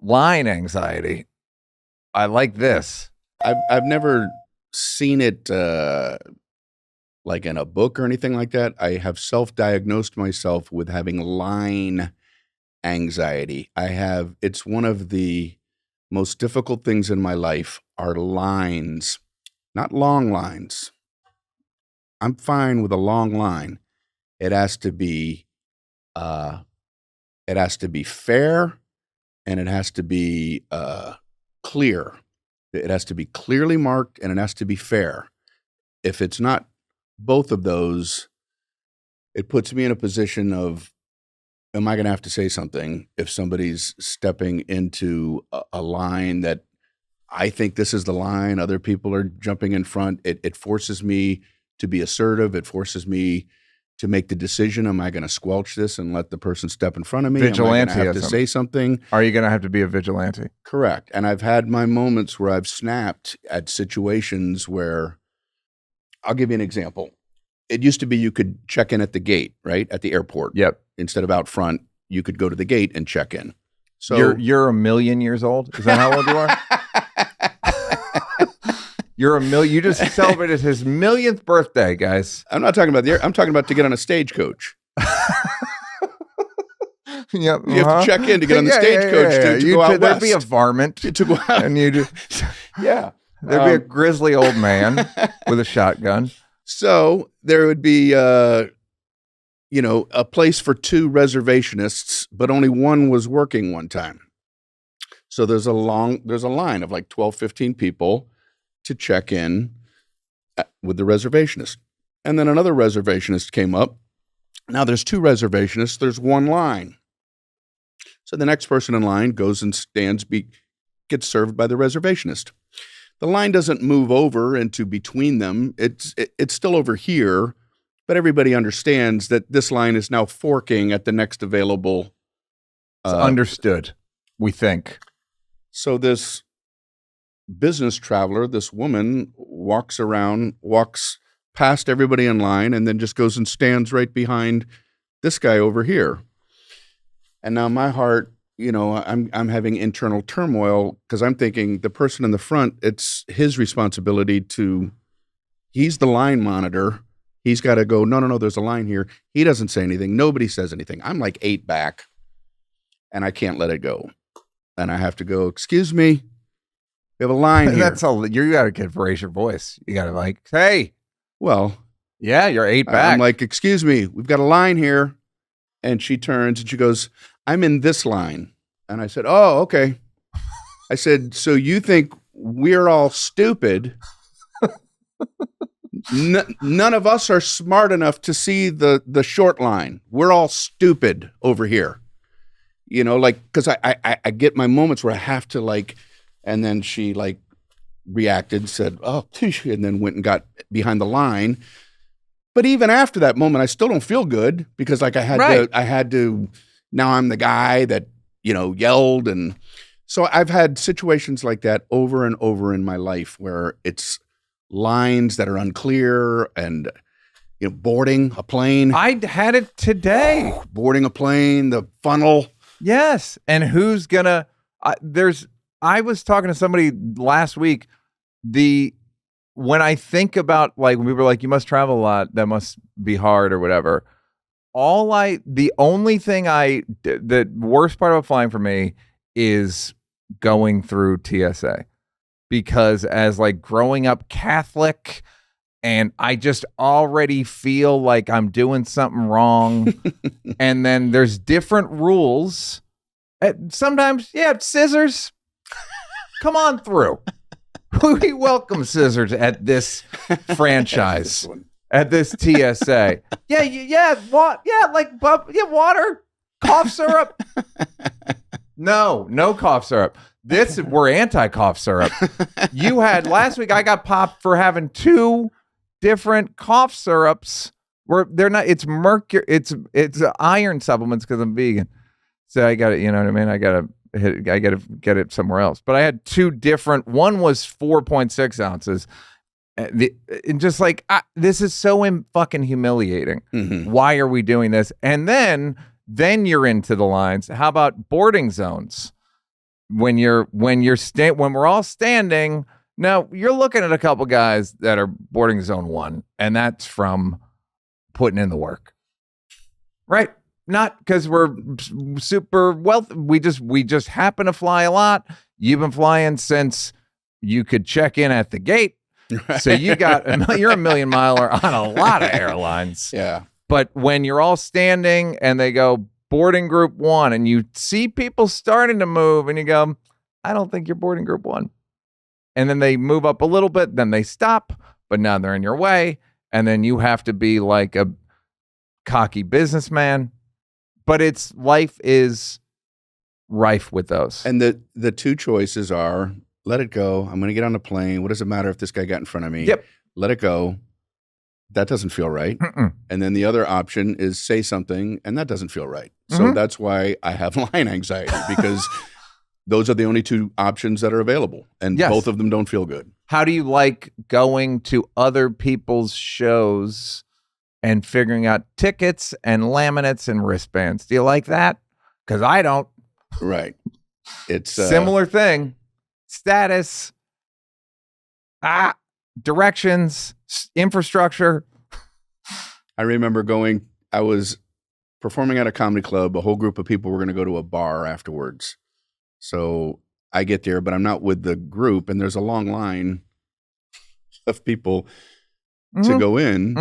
line anxiety. I like this. I've never seen it like in a book or anything like that. I have self-diagnosed myself with having line anxiety. It's one of the most difficult things in my life are lines, not long lines. I'm fine with a long line. It has to be fair, and it has to be clear. It has to be clearly marked, and it has to be fair. If it's not both of those, it puts me in a position of, am I going to have to say something if somebody's stepping into a line that I think this is the line, other people are jumping in front. It forces me to be assertive. It forces me to make the decision. Am I going to squelch this and let the person step in front of me? Vigilantism. Am I going to have to say something? Are you going to have to be a vigilante? Correct. And I've had my moments where I've snapped at situations where, I'll give you an example. It used to be you could check in at the gate, right? At the airport. Yep. Instead of out front, you could go to the gate and check in. So you're a million years old? Is that how old you are? You're a million. You just celebrated his millionth birthday, guys. I'm not talking about I'm talking about to get on a stagecoach. Yep. You have to check in to get on the stagecoach to go out west. There'd be a varmint. To go out. And you just, yeah. There'd be a grizzly old man with a shotgun. So there would be, a place for two reservationists, but only one was working one time. So there's a line of like 12, 15 people to check in with the reservationist. And then another reservationist came up. Now there's two reservationists. There's one line. So the next person in line goes and gets served by the reservationist. The line doesn't move over into between them. It's still over here, but everybody understands that this line is now forking at the next available. It's understood, we think. So this business traveler, this woman, walks past everybody in line and then just goes and stands right behind this guy over here. And now my heart, I'm having internal turmoil because I'm thinking the person in the front, it's his responsibility he's the line monitor. He's got to go, no, there's a line here. He doesn't say anything. Nobody says anything. I'm like 8 back and I can't let it go. And I have to go, excuse me, we have a line here. That's all. You got to raise your voice. You got to hey. Well. Yeah, you're 8 back. I'm like, excuse me, we've got a line here. And she turns and she goes, I'm in this line. And I said, oh, okay. I said, so you think we're all stupid? None of us are smart enough to see the short line. We're all stupid over here. Because I get my moments where I have to and then she reacted, said, oh, and then went and got behind the line. But even after that moment, I still don't feel good because I had to, now I'm the guy that, yelled. And so I've had situations like that over and over in my life where it's lines that are unclear and, boarding a plane. I had it today. Boarding a plane, the funnel. Yes. And who's gonna, I was talking to somebody last week, when I think about we were like, you must travel a lot, that must be hard or whatever. The worst part about flying for me is going through TSA, because as growing up Catholic, and I just already feel like I'm doing something wrong. And then there's different rules. Sometimes, scissors. Come on through. We welcome scissors at this franchise, at this TSA. Water, cough syrup. No cough syrup. We're anti-cough syrup. You had last week. I got popped for having 2 different cough syrups. Where they're not. It's mercury. It's iron supplements because I'm vegan. So I got it. You know what I mean? I got to get it somewhere else. But I had 2 different. One was 4.6 ounces. And just this is so fucking humiliating. Mm-hmm. Why are we doing this? And then you're into the lines. How about boarding zones? when we're all standing, now you're looking at a couple guys that are boarding zone 1, and that's from putting in the work, right? Not because we're super wealthy. We just happen to fly a lot. You've been flying since you could check in at the gate. So you're a million miler on a lot of airlines. Yeah. But when you're all standing and they go boarding group 1 and you see people starting to move and you go, I don't think you're boarding group 1. And then they move up a little bit, then they stop, but now they're in your way. And then you have to be like a cocky businessman. But life is rife with those. And the two choices are, let it go. I'm going to get on the plane. What does it matter if this guy got in front of me? Yep. Let it go. That doesn't feel right. Mm-mm. And then the other option is say something, and that doesn't feel right. So Mm-hmm. that's why I have line anxiety, because those are the only two options that are available, and Yes. both of them don't feel good. How do you like going to other people's shows and figuring out tickets and laminates and wristbands? Do you like that? Because I don't. Right. It's Similar thing. Status. Directions. Infrastructure. I remember I was performing at a comedy club. A whole group of people were going to go to a bar afterwards. So I get there, but I'm not with the group, and there's a long line of people to go in.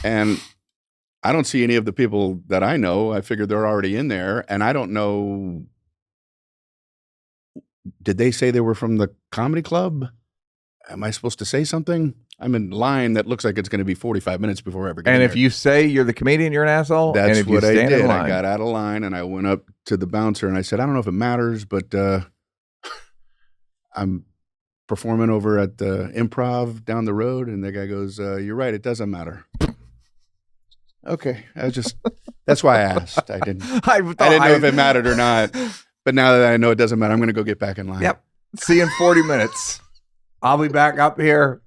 And I don't see any of the people that I know. I figured they're already in there, and I don't know. Did they say they were from the comedy club? Am I supposed to say something? I'm in line that looks like it's going to be 45 minutes before I ever get And in if there. you say you're the comedian, you're an asshole. That's and if what you I stand in did. line, I got out of line and I went up to the bouncer and I said, I don't know if it matters, but I'm performing over at the Improv down the road. And the guy goes, you're right, it doesn't matter. Okay. That's why I asked. I didn't know if it mattered or not. But now that I know it doesn't matter, I'm going to go get back in line. Yep. See you in 40 minutes. I'll be back up here.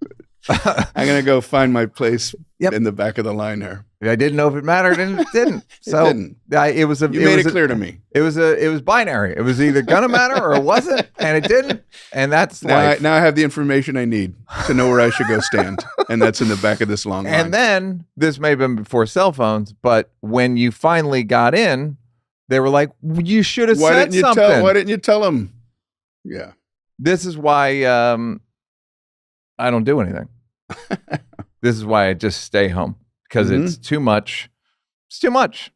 I'm going to go find my place Yep. in the back of the line there. I didn't know if it mattered, and it didn't. So It didn't. You made it clear to me. It was binary. It was either gonna matter or it wasn't, and it didn't. And that's life. Now I have the information I need to know where I should go stand, and that's in the back of this long line. And then this may have been before cell phones, but when you finally got in, they were like, "You should have said something." Why didn't you tell them? Yeah. This is why I don't do anything. This is why I just stay home, because it's too much. It's too much.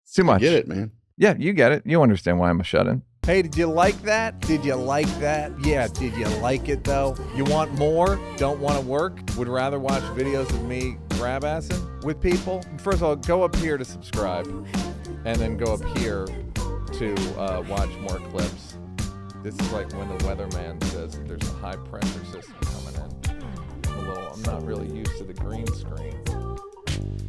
It's too much. I get it, man. Yeah, you get it. You understand why I'm a shut-in. Hey, did you like that? Did you like that? Yeah, did you like it, though? You want more? Don't want to work? Would rather watch videos of me grab-assing with people? First of all, go up here to subscribe, and then go up here to watch more clips. This is like when the weatherman says that there's a high-pressure system coming in. I'm not really used to the green screen.